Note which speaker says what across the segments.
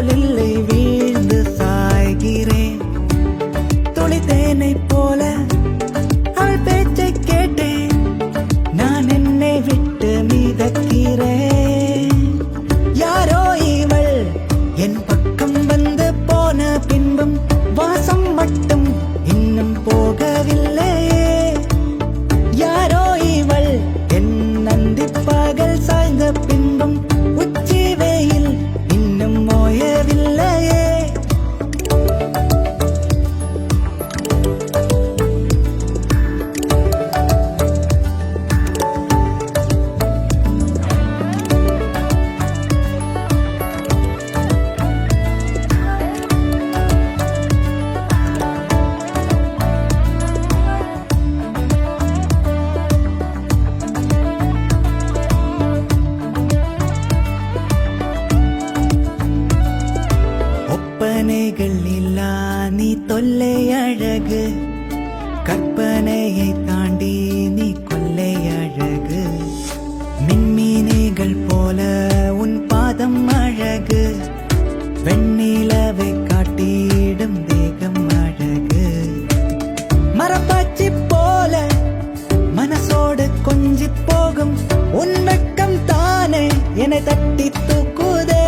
Speaker 1: போல் இல்லை வீழ்ந்து சாய்கிறேன். துளி தேனை போல அவள் பேச்சை கேட்டேன். நான் என்னை விட்டு மிதக்கிறேன். யாரோ இவள் என் பக்கம் வந்து போன பின்பும் வாசம் மட்டும் இன்னும் போகவில்லையே. யாரோ இவள் என் நந்தி பகல் சாய்ந்த பின்பும் உச்சி வெயில் இன்னும் ஓயவில்லையே. ஒப்பனைகள் இல்லா நீ தொல்லை அழகு. கற்பனையை தாண்டி நீ கொல்லை அழகு. மின்மீனைகள் போல உன் பாதம் அழகு. வெண்ணிலவை காட்டிடும் தேகம் அழகு. மரப்பாச்சி போல மனசோடு கொஞ்சி போகும் உன் வெட்கம் தானே என்னை தட்டி தூக்குதே.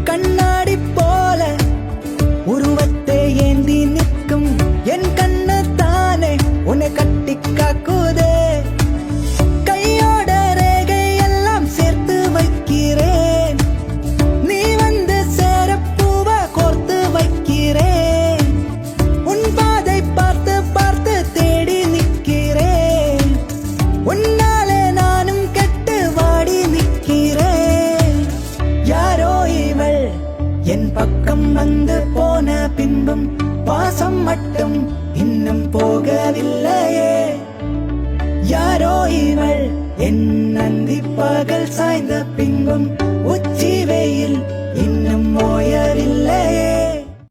Speaker 1: கண்ணாடி போல உருவத்தை ஏந்தி நிற்கும் என் கண்ணு தானே உன்னை கட்டி காக்குதே. கையோட ரேகை எல்லாம் சேர்த்து வைக்கிறேன். நீ வந்து சேர பூவ கோர்த்து வைக்கிறேன். உன் பாதை பார்த்து பார்த்து தேடி நிற்கிறேன். உன்னாலே நானும் கெட்டு வாடி நிற்கிறேன். யாரோ இவள் என் பக்கம் வந்து போன பின்பும் வாசம் மட்டும் இன்னும் போகவில்லையே. யாரோ இவள் என் நந்தி பகல் சாய்ந்த பின்பும்